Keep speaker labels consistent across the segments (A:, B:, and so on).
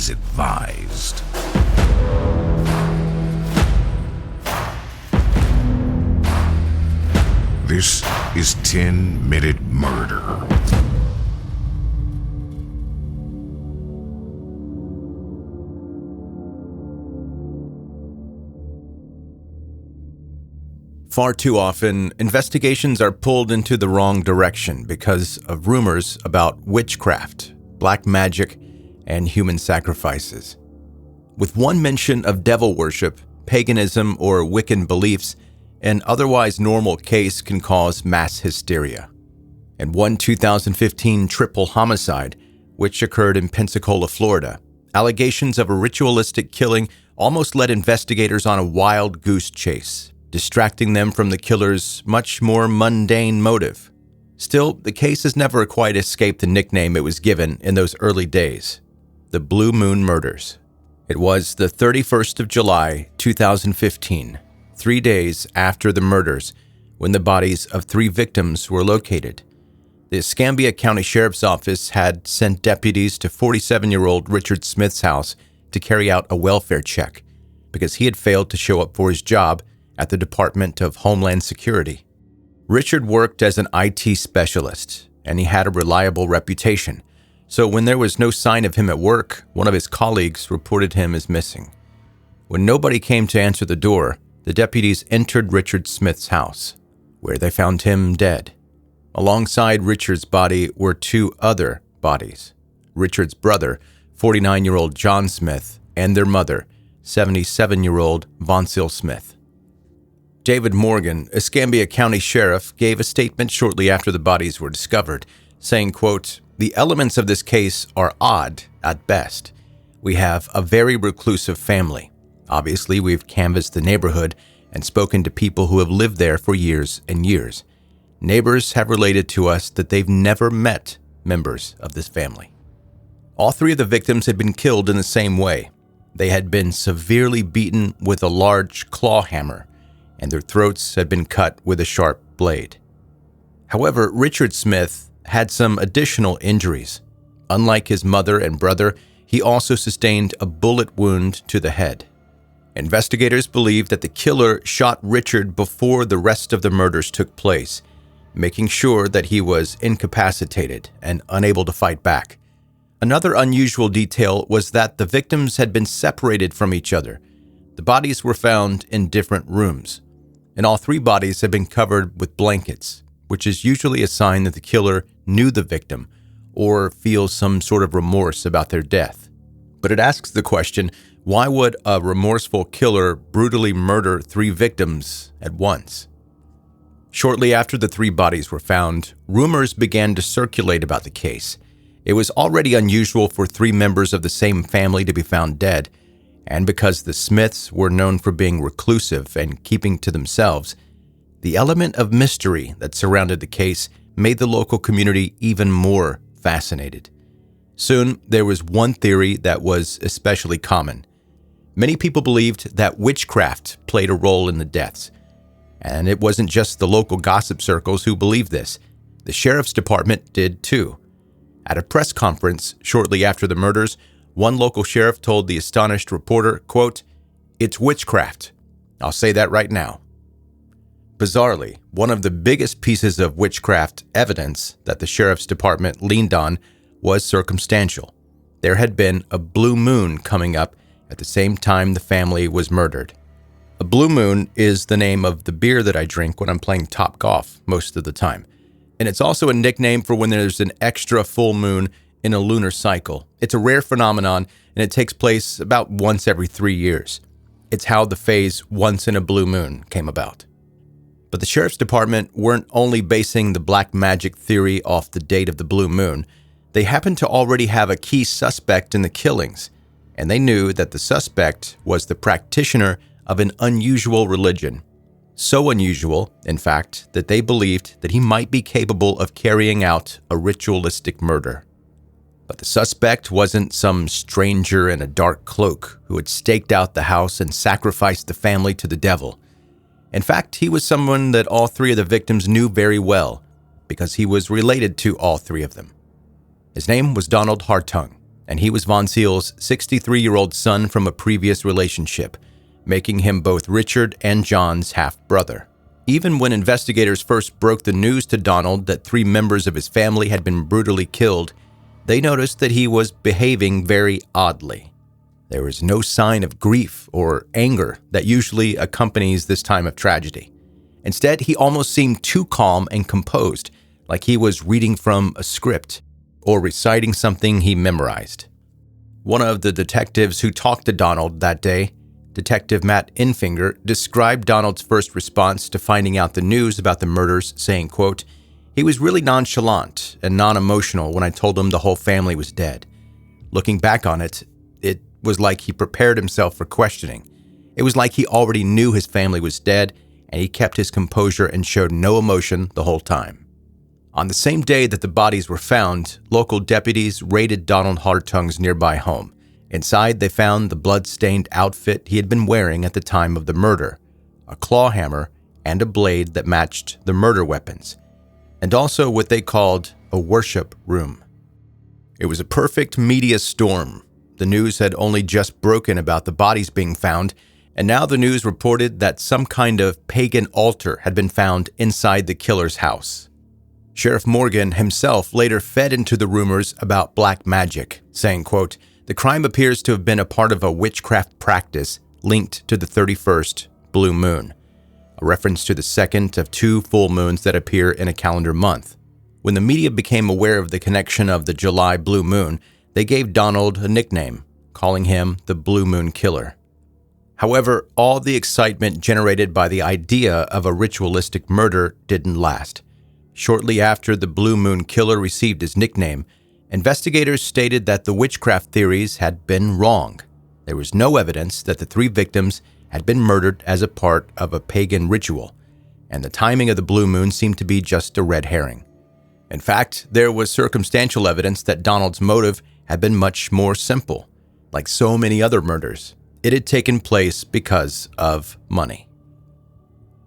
A: is advised. This is 10-Minute Murder.
B: Far too often, investigations are pulled into the wrong direction because of rumors about witchcraft, black magic, and human sacrifices. With one mention of devil worship, paganism, or Wiccan beliefs, an otherwise normal case can cause mass hysteria. In one 2015 triple homicide, which occurred in Pensacola, Florida, allegations of a ritualistic killing almost led investigators on a wild goose chase, distracting them from the killer's much more mundane motive. Still, the case has never quite escaped the nickname it was given in those early days, the Blue Moon Murders. It was the 31st of July, 2015, 3 days after the murders, when the bodies of 3 victims were located. The Escambia County Sheriff's Office had sent deputies to 47-year-old Richard Smith's house to carry out a welfare check because he had failed to show up for his job at the Department of Homeland Security. Richard worked as an IT specialist, and he had a reliable reputation. So when there was no sign of him at work, one of his colleagues reported him as missing. When nobody came to answer the door, the deputies entered Richard Smith's house, where they found him dead. Alongside Richard's body were 2 other bodies: Richard's brother, 49-year-old John Smith, and their mother, 77-year-old Vonsil Smith. David Morgan, Escambia County Sheriff, gave a statement shortly after the bodies were discovered, saying, quote, "The elements of this case are odd at best. We have a very reclusive family. Obviously, we've canvassed the neighborhood and spoken to people who have lived there for years and years. Neighbors have related to us that they've never met members of this family." All 3 of the victims had been killed in the same way. They had been severely beaten with a large claw hammer, and their throats had been cut with a sharp blade. However, Richard Smith had some additional injuries. Unlike his mother and brother, he also sustained a bullet wound to the head. Investigators believe that the killer shot Richard before the rest of the murders took place, making sure that he was incapacitated and unable to fight back. Another unusual detail was that the victims had been separated from each other. The bodies were found in different rooms, and all 3 bodies had been covered with blankets, which is usually a sign that the killer knew the victim or feels some sort of remorse about their death. But it asks the question, why would a remorseful killer brutally murder 3 victims at once? Shortly after the 3 bodies were found, rumors began to circulate about the case. It was already unusual for 3 members of the same family to be found dead, and because the Smiths were known for being reclusive and keeping to themselves, the element of mystery that surrounded the case made the local community even more fascinated. Soon, there was one theory that was especially common. Many people believed that witchcraft played a role in the deaths. And it wasn't just the local gossip circles who believed this. The sheriff's department did too. At a press conference shortly after the murders, one local sheriff told the astonished reporter, quote, "It's witchcraft. I'll say that right now." Bizarrely, one of the biggest pieces of witchcraft evidence that the sheriff's department leaned on was circumstantial. There had been a blue moon coming up at the same time the family was murdered. A blue moon is the name of the beer that I drink when I'm playing top golf most of the time. And it's also a nickname for when there's an extra full moon in a lunar cycle. It's a rare phenomenon, and it takes place about once every 3 years. It's how the phrase "once in a blue moon" came about. But the sheriff's department weren't only basing the black magic theory off the date of the blue moon. They happened to already have a key suspect in the killings, and they knew that the suspect was the practitioner of an unusual religion. So unusual, in fact, that they believed that he might be capable of carrying out a ritualistic murder. But the suspect wasn't some stranger in a dark cloak who had staked out the house and sacrificed the family to the devil. In fact, he was someone that all 3 of the victims knew very well, because he was related to all 3 of them. His name was Donald Hartung, and he was Von Seal's 63-year-old son from a previous relationship, making him both Richard and John's half-brother. Even when investigators first broke the news to Donald that 3 members of his family had been brutally killed, they noticed that he was behaving very oddly. There was no sign of grief or anger that usually accompanies this time of tragedy. Instead, he almost seemed too calm and composed, like he was reading from a script or reciting something he memorized. One of the detectives who talked to Donald that day, Detective Matt Infinger, described Donald's first response to finding out the news about the murders, saying, quote, "He was really nonchalant and non-emotional when I told him the whole family was dead. Looking back on it, it was like he prepared himself for questioning. It was like he already knew his family was dead, and he kept his composure and showed no emotion the whole time." On the same day that the bodies were found, local deputies raided Donald Hartung's nearby home. Inside, they found the blood-stained outfit he had been wearing at the time of the murder, a claw hammer, and a blade that matched the murder weapons, and also what they called a worship room. It was a perfect media storm. The news had only just broken about the bodies being found, and now the news reported that some kind of pagan altar had been found inside the killer's house. Sheriff Morgan himself later fed into the rumors about black magic, saying, quote, "The crime appears to have been a part of a witchcraft practice linked to the 31st blue moon, a reference to the second of 2 full moons that appear in a calendar month. When the media became aware of the connection of the July blue moon, they gave Donald a nickname, calling him the Blue Moon Killer." However, all the excitement generated by the idea of a ritualistic murder didn't last. Shortly after the Blue Moon Killer received his nickname, investigators stated that the witchcraft theories had been wrong. There was no evidence that the 3 victims had been murdered as a part of a pagan ritual, and the timing of the blue moon seemed to be just a red herring. In fact, there was circumstantial evidence that Donald's motive had been much more simple. Like so many other murders, it had taken place because of money.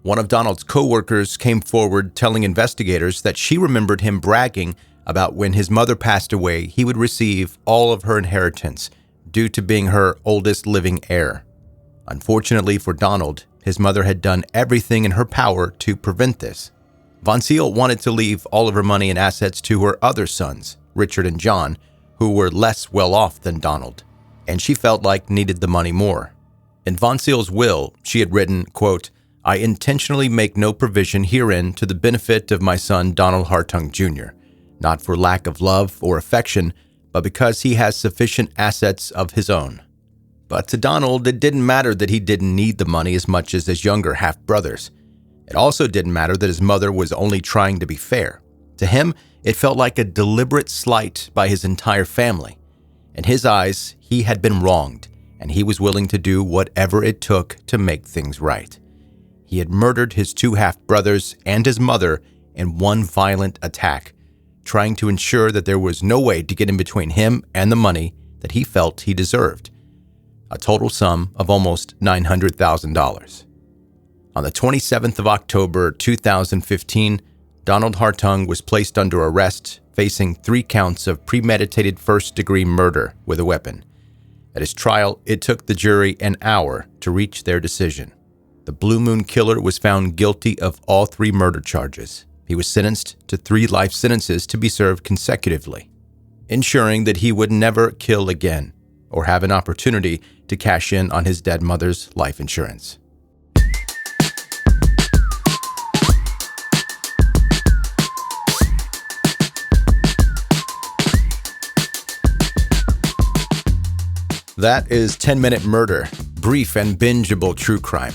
B: One of Donald's co-workers came forward telling investigators that she remembered him bragging about when his mother passed away, he would receive all of her inheritance due to being her oldest living heir. Unfortunately for Donald, his mother had done everything in her power to prevent this. Von Seal wanted to leave all of her money and assets to her other sons, Richard and John, who were less well off than Donald, and she felt like needed the money more. In Von Seal's will, she had written, quote, "I intentionally make no provision herein to the benefit of my son Donald Hartung Jr., not for lack of love or affection, but because he has sufficient assets of his own." But to Donald, it didn't matter that he didn't need the money as much as his younger half-brothers. It also didn't matter that his mother was only trying to be fair. To him, it felt like a deliberate slight by his entire family. In his eyes, he had been wronged, and he was willing to do whatever it took to make things right. He had murdered his 2 half-brothers and his mother in one violent attack, trying to ensure that there was no way to get in between him and the money that he felt he deserved, a total sum of almost $900,000. On the 27th of October 2015, Donald Hartung was placed under arrest, facing 3 counts of premeditated first-degree murder with a weapon. At his trial, it took the jury an hour to reach their decision. The Blue Moon Killer was found guilty of all 3 murder charges. He was sentenced to 3 life sentences to be served consecutively, ensuring that he would never kill again or have an opportunity to cash in on his dead mother's life insurance. That is 10-Minute Murder, brief and bingeable true crime.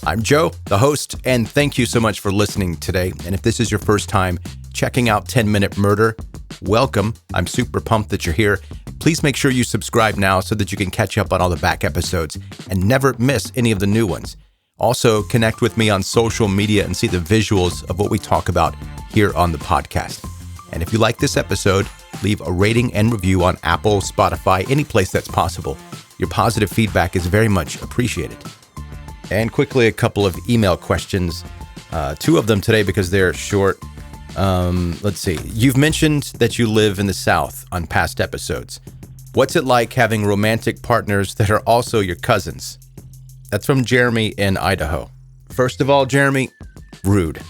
B: I'm Joe, the host, and thank you so much for listening today. And if this is your first time checking out 10-Minute Murder, welcome. I'm super pumped that you're here. Please make sure you subscribe now so that you can catch up on all the back episodes and never miss any of the new ones. Also, connect with me on social media and see the visuals of what we talk about here on the podcast. And if you like this episode, leave a rating and review on Apple, Spotify, any place that's possible. Your positive feedback is very much appreciated. And quickly, a couple of email questions. 2 of them today because they're short. Let's see. You've mentioned that you live in the South on past episodes. What's it like having romantic partners that are also your cousins? That's from Jeremy in Idaho. First of all, Jeremy, rude.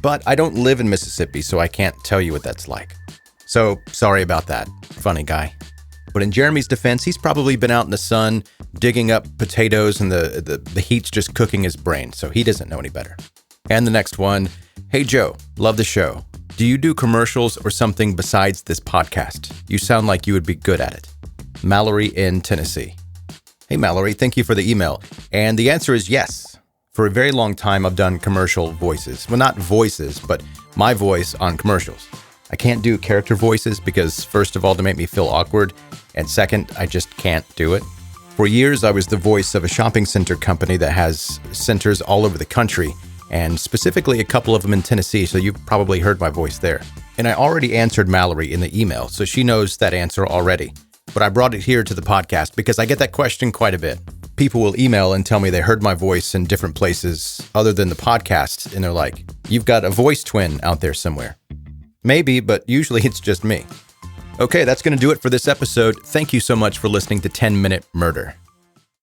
B: But I don't live in Mississippi, so I can't tell you what that's like. So, sorry about that. Funny guy. But in Jeremy's defense, he's probably been out in the sun digging up potatoes and the heat's just cooking his brain, so he doesn't know any better. And the next one, hey Joe, love the show. Do you do commercials or something besides this podcast? You sound like you would be good at it. Mallory in Tennessee. Hey Mallory, thank you for the email. And the answer is yes. For a very long time, I've done commercial voices. Well, not voices, but my voice on commercials. I can't do character voices because, first of all, they make me feel awkward, and second, I just can't do it. For years, I was the voice of a shopping center company that has centers all over the country, and specifically a couple of them in Tennessee, so you've probably heard my voice there. And I already answered Mallory in the email, so she knows that answer already. But I brought it here to the podcast because I get that question quite a bit. People will email and tell me they heard my voice in different places other than the podcast, and they're like, you've got a voice twin out there somewhere. Maybe, but usually it's just me. Okay, that's going to do it for this episode. Thank you so much for listening to 10 Minute Murder.